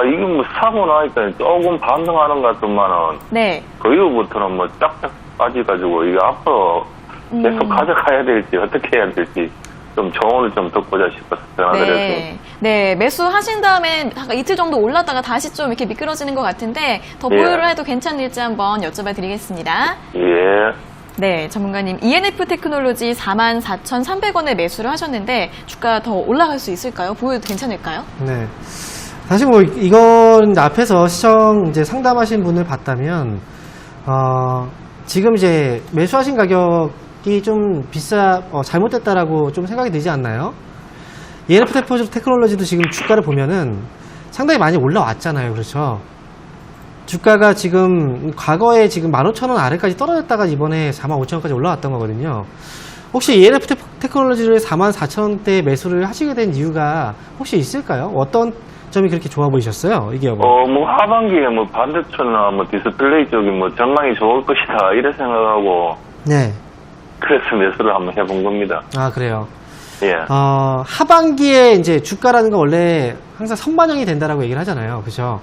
이게 뭐 사고 나니까 조금 반등하는 것 같더만은, 네. 그 이후부터는 뭐 쫙쫙 빠져가지고, 이게 앞으로 계속 가져가야 될지, 어떻게 해야 될지, 좀 조언을 좀 듣고자 싶어서 전화드렸습니다. 네. 네, 매수하신 다음에 이틀 정도 올랐다가 다시 좀 이렇게 미끄러지는 것 같은데 더 예. 보유를 해도 괜찮을지 한번 여쭤봐 드리겠습니다. 예. 네, 전문가님, ENF 테크놀로지 44,300원에 매수를 하셨는데 주가 더 올라갈 수 있을까요? 보유도 괜찮을까요? 네. 사실 뭐 이건 앞에서 시청 이제 상담하신 분을 봤다면 지금 이제 매수하신 가격이 좀 잘못됐다라고 좀 생각이 들지 않나요? ENF 테크놀로지도 지금 주가를 보면은 상당히 많이 올라왔잖아요. 그렇죠? 주가가 지금 과거에 지금 15,000원 아래까지 떨어졌다가 이번에 45,000원까지 올라왔던 거거든요. 혹시 ENF 테크놀로지를 44,000원대 매수를 하시게 된 이유가 혹시 있을까요? 어떤 점이 그렇게 좋아 보이셨어요? 이게 뭐 하반기에 뭐 반도체나 뭐 디스플레이 쪽이 뭐 전망이 좋을 것이다 이래 생각하고 네. 그래서 매수를 한번 해본 겁니다. 아, 그래요. 예. 하반기에 이제 주가라는 건 원래 항상 선반영이 된다라고 얘기를 하잖아요. 그죠?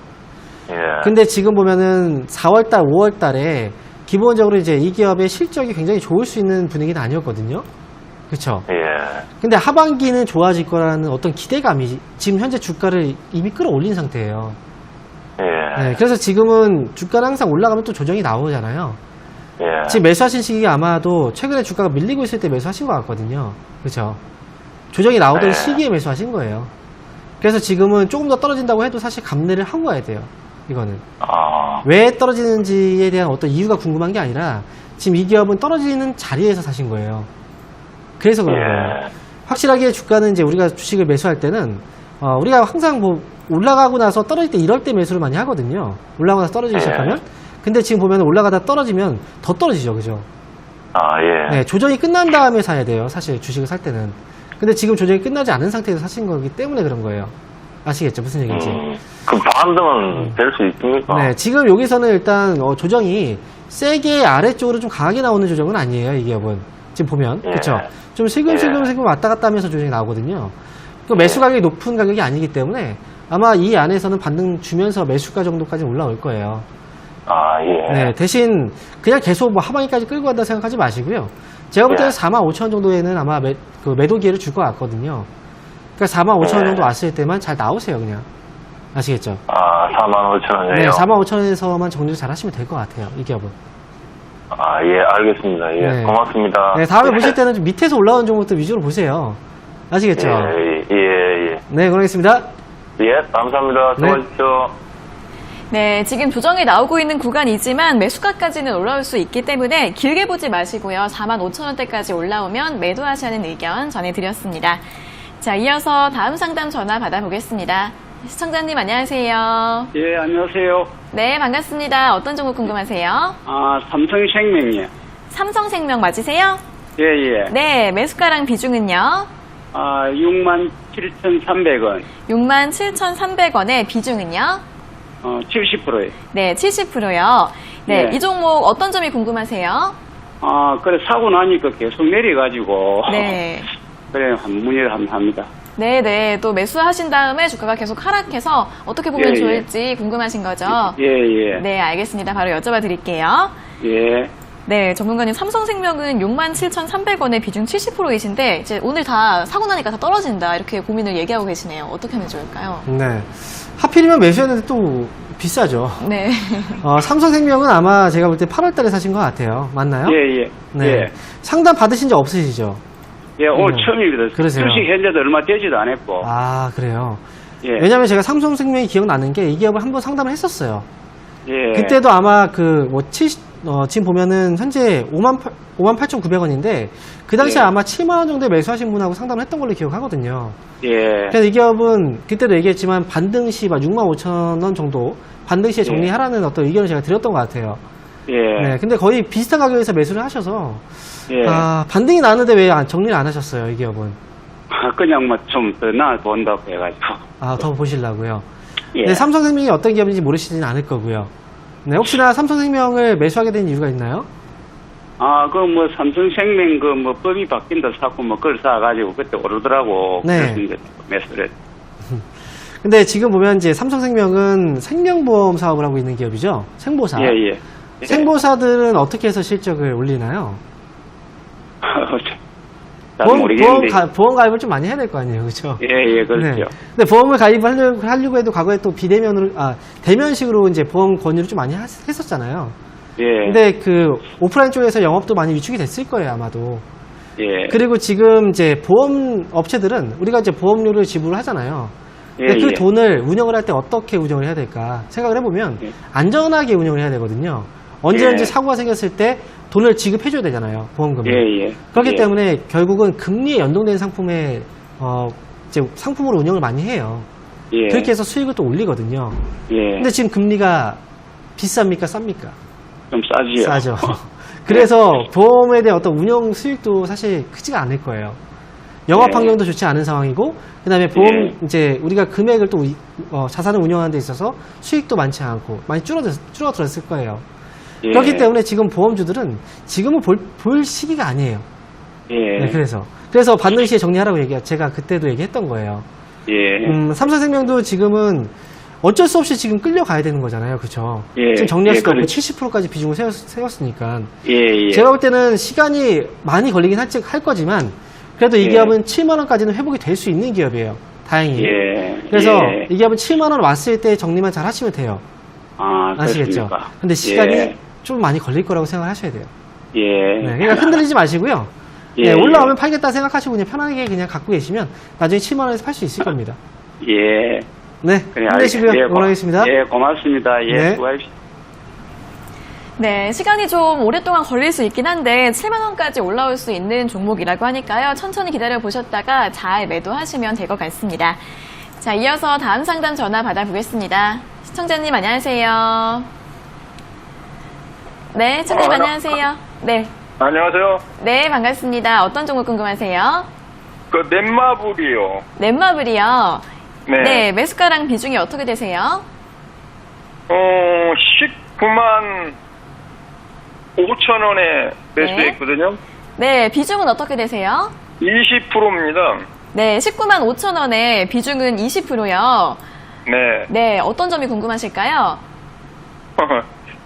예. 근데 지금 보면은 4월달, 5월달에 기본적으로 이제 이 기업의 실적이 굉장히 좋을 수 있는 분위기는 아니었거든요. 그렇죠? 예. 근데 하반기는 좋아질 거라는 어떤 기대감이 지금 현재 주가를 이미 끌어올린 상태예요. 예. 네, 그래서 지금은 주가는 항상 올라가면 또 조정이 나오잖아요. 예. 지금 매수하신 시기가 아마도 최근에 주가가 밀리고 있을 때 매수하신 것 같거든요. 그렇죠? 조정이 나오던 네. 시기에 매수하신 거예요. 그래서 지금은 조금 더 떨어진다고 해도 사실 감내를 하고 가야 돼요. 이거는. 왜 떨어지는지에 대한 어떤 이유가 궁금한 게 아니라 지금 이 기업은 떨어지는 자리에서 사신 거예요. 그래서 그런 거예요. 예. 확실하게 주가는 이제 우리가 주식을 매수할 때는 우리가 항상 뭐 올라가고 나서 떨어질 때 이럴 때 매수를 많이 하거든요. 올라가고 나서 떨어지기 예. 시작하면. 근데 지금 보면 올라가다 떨어지면 더 떨어지죠. 그죠? 예. 네, 조정이 끝난 다음에 사야 돼요. 사실 주식을 살 때는. 근데 지금 조정이 끝나지 않은 상태에서 사신 거기 때문에 그런 거예요. 아시겠죠? 무슨 얘기인지. 그럼 반등은 될 수 있습니까? 네, 지금 여기서는 일단 조정이 세게 아래쪽으로 좀 강하게 나오는 조정은 아니에요. 이 기업은. 지금 보면. 예. 그쵸? 좀 슬금슬금 왔다 갔다 하면서 조정이 나오거든요. 그 매수 가격이 높은 가격이 아니기 때문에 아마 이 안에서는 반등 주면서 매수가 정도까지 올라올 거예요. 예. 네, 대신 그냥 계속 뭐 하반기까지 끌고 간다 생각하지 마시고요. 제가 볼 때는 예. 45,000원 정도에는 아마 매도 기회를 줄 것 같거든요. 그러니까 45,000원 예. 정도 왔을 때만 잘 나오세요, 그냥. 아시겠죠? 45,000원이요? 네, 45,000원에서만 정리를 잘 하시면 될 것 같아요, 이 기업은. 예, 알겠습니다. 예, 네. 고맙습니다. 네, 다음에 예. 보실 때는 좀 밑에서 올라오는 종목들 위주로 보세요. 아시겠죠? 예. 네, 그러겠습니다. 예, 감사합니다. 네. 수고하십시오. 네, 지금 조정이 나오고 있는 구간이지만 매수가까지는 올라올 수 있기 때문에 길게 보지 마시고요. 45,000원대까지 올라오면 매도하시는 의견 전해드렸습니다. 자, 이어서 다음 상담 전화 받아보겠습니다. 시청자님 안녕하세요. 예, 안녕하세요. 네, 반갑습니다. 어떤 종목 궁금하세요? 삼성생명이요. 삼성생명 맞으세요? 예, 예. 네, 매수가랑 비중은요? 67,300원. 67,300원에 비중은요? 70%예요. 네, 70%요. 네, 네. 이 종목 어떤 점이 궁금하세요? 그래, 사고 나니까 계속 내려가지고. 네. 그래, 문의를 한번 합니다. 네네. 또 매수하신 다음에 주가가 계속 하락해서 어떻게 보면 예, 예. 좋을지 궁금하신 거죠? 예, 예. 네, 알겠습니다. 바로 여쭤봐 드릴게요. 예. 네, 전문가님 삼성생명은 67,300원의 비중 70%이신데 이제 오늘 다 사고 나니까 다 떨어진다 이렇게 고민을 얘기하고 계시네요. 어떻게 하면 좋을까요? 네. 하필이면 매수했는데 또 비싸죠. 네. 삼성생명은 아마 제가 볼 때 8월 달에 사신 것 같아요. 맞나요? 예, 예. 네. 예. 상담 받으신 적 없으시죠? 예, 오늘 처음입니다. 그러세요. 주식 현재도 얼마 되지도 않았고. 아, 그래요. 예. 왜냐면 제가 삼성생명이 기억나는 게 이 기업을 한번 상담을 했었어요. 예. 그때도 아마 지금 보면은 현재 58,900원인데 그 당시에 예. 아마 7만원 정도에 매수하신 분하고 상담을 했던 걸로 기억하거든요. 예. 그래서 이 기업은 그때도 얘기했지만 반등 시 65,000원 정도 반등 시에 정리하라는 어떤 의견을 제가 드렸던 것 같아요. 예. 네, 근데 거의 비슷한 가격에서 매수를 하셔서 예. 반등이 나는데 왜 정리를 안 하셨어요, 이 기업은? 그냥 뭐 좀 더 나아본다고 해가지고. 더 보시려고요. 예. 네, 삼성생명이 어떤 기업인지 모르시지는 않을 거고요. 네, 혹시나 삼성생명을 매수하게 된 이유가 있나요? 그 뭐 삼성생명 그 뭐 법이 바뀐다 사고 뭐 그걸 사가지고 그때 오르더라고. 네. 그래서 이제 매수를. 근데 지금 보면 이제 삼성생명은 생명보험 사업을 하고 있는 기업이죠. 생보사. 예. 생보사들은 어떻게 해서 실적을 올리나요? 잘 모르겠는데. 보험 가입을 좀 많이 해야 될 거 아니에요, 그렇죠? 예, 그렇죠. 근데 보험을 가입하려고 해도 과거에 또 비대면으로, 대면식으로 이제 보험 권유를 좀 많이 했었잖아요. 예. 근데 그 오프라인 쪽에서 영업도 많이 위축이 됐을 거예요, 아마도. 예. 그리고 지금 이제 보험 업체들은 우리가 이제 보험료를 지불을 하잖아요. 근데 그 돈을 운영을 할 때 어떻게 운영을 해야 될까 생각을 해보면 안전하게 운영을 해야 되거든요. 언제 사고가 생겼을 때 돈을 지급해줘야 되잖아요, 보험금을. 그렇기 때문에 결국은 금리에 연동된 상품에 이제 상품으로 운영을 많이 해요. 그렇게 해서 수익을 또 올리거든요. 근데 지금 금리가 비쌉니까, 쌉니까? 좀 싸지요. 싸죠. 그래서 보험에 대한 어떤 운영 수익도 사실 크지가 않을 거예요. 영업 환경도 좋지 않은 상황이고, 그 다음에 보험, 이제 우리가 금액을 또, 자산을 운영하는 데 있어서 수익도 많지 않고, 많이 줄어들었을 거예요. 그렇기 때문에 지금 보험주들은 지금은 볼 시기가 아니에요. 네, 그래서 받는 시에 정리하라고 제가 그때도 얘기했던 거예요. 삼성생명도 지금은 어쩔 수 없이 지금 끌려가야 되는 거잖아요. 그죠? 지금 정리할 수도 없고 70%까지 비중을 세웠으니까. 제가 볼 때는 시간이 많이 걸리긴 할 거지만, 그래도 이 기업은 7만원까지는 회복이 될 수 있는 기업이에요. 다행히. 그래서 이 기업은 7만원 왔을 때 정리만 잘 하시면 돼요. 아시겠죠? 그렇습니까? 근데 시간이 좀 많이 걸릴 거라고 생각을 하셔야 돼요. 네, 그러니까 흔들리지 마시고요. 올라오면 팔겠다 생각하시고 그냥 편하게 그냥 갖고 계시면 나중에 7만원에서 팔 수 있을 겁니다. 네, 힘내시고요. 응원하겠습니다. 고맙습니다. 네. 수고하십시오. 네, 시간이 좀 오랫동안 걸릴 수 있긴 한데 7만 원까지 올라올 수 있는 종목이라고 하니까요. 천천히 기다려 보셨다가 잘 매도하시면 될 것 같습니다. 자, 이어서 다음 상담 전화 받아보겠습니다. 시청자님 안녕하세요. 네, 시청자님 안녕하세요. 네. 안녕하세요. 네, 반갑습니다. 어떤 종목 궁금하세요? 그 넷마블이요. 넷마블이요. 네. 네, 매수가랑 비중이 어떻게 되세요? 19만 5천 원에 매수했거든요. 네, 비중은 어떻게 되세요? 20%입니다. 네, 19만 5천 원에 비중은 20%요. 네. 네, 어떤 점이 궁금하실까요?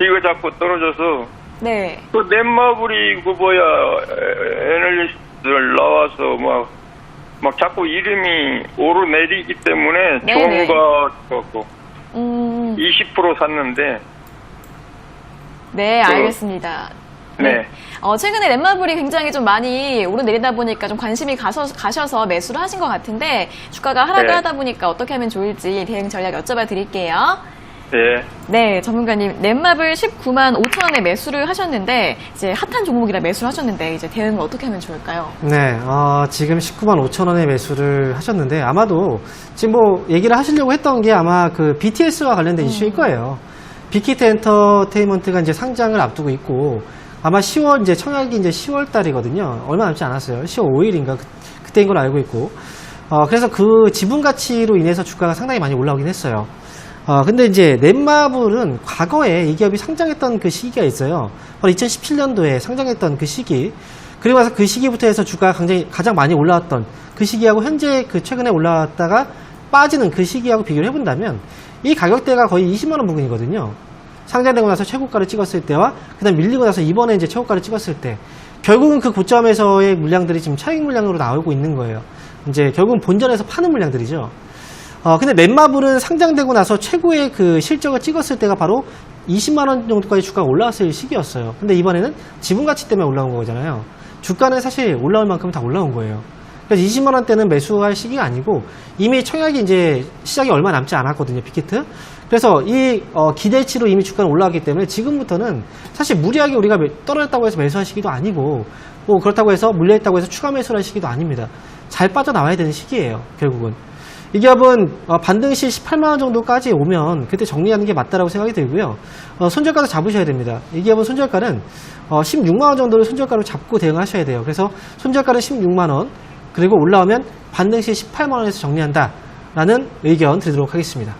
이거 자꾸 떨어져서 네. 그 넷마블이 그 애널리스트들 나와서 막 자꾸 이름이 오르내리기 때문에 네네. 좋은 거 같고 20% 샀는데. 네, 알겠습니다. 네. 최근에 넷마블이 굉장히 좀 많이 오르내리다 보니까 좀 관심이 가셔서 매수를 하신 것 같은데 주가가 하락을 하다 보니까 어떻게 하면 좋을지 대응 전략 여쭤봐 드릴게요. 네, 전문가님, 넷마블 19만 5천 원에 매수를 하셨는데 이제 핫한 종목이라 매수를 하셨는데 이제 대응을 어떻게 하면 좋을까요? 네, 지금 19만 5천 원에 매수를 하셨는데 아마도 지금 뭐 얘기를 하시려고 했던 게 아마 그 BTS와 관련된 이슈일 거예요. 빅히트 엔터테인먼트가 이제 상장을 앞두고 있고 아마 10월 이제 청약이 이제 10월 달이거든요. 얼마 남지 않았어요. 10월 5일인가 그때인 걸로 알고 있고. 그래서 그 지분 가치로 인해서 주가가 상당히 많이 올라오긴 했어요. 근데 이제 넷마블은 과거에 이 기업이 상장했던 그 시기가 있어요. 바로 2017년도에 상장했던 그 시기. 그리고 나서 그 시기부터 해서 주가가 가장 많이 올라왔던 그 시기하고 현재 그 최근에 올라왔다가 빠지는 그 시기하고 비교를 해본다면 이 가격대가 거의 20만원 부근이거든요. 상장되고 나서 최고가를 찍었을 때와 그 다음 밀리고 나서 이번에 이제 최고가를 찍었을 때 결국은 그 고점에서의 물량들이 지금 차익 물량으로 나오고 있는 거예요. 이제 결국은 본전에서 파는 물량들이죠. 근데 넷마블은 상장되고 나서 최고의 그 실적을 찍었을 때가 바로 20만원 정도까지 주가가 올라왔을 시기였어요. 근데 이번에는 지분 가치 때문에 올라온 거잖아요. 주가는 사실 올라올 만큼 다 올라온 거예요. 그래서 20만원대는 매수할 시기가 아니고 이미 청약이 이제 시작이 얼마 남지 않았거든요, 빅히트. 그래서 이 기대치로 이미 주가는 올라왔기 때문에 지금부터는 사실 무리하게 우리가 떨어졌다고 해서 매수할 시기도 아니고 뭐 그렇다고 해서 물려있다고 해서 추가 매수를 할 시기도 아닙니다. 잘 빠져나와야 되는 시기예요, 결국은. 이 기업은 반등시 18만원 정도까지 오면 그때 정리하는 게 맞다라고 생각이 들고요. 손절가도 잡으셔야 됩니다. 이 기업은 손절가는 16만원 정도를 손절가로 잡고 대응하셔야 돼요. 그래서 손절가는 16만원 그리고 올라오면 반등시 18만원에서 정리한다라는 의견 드리도록 하겠습니다.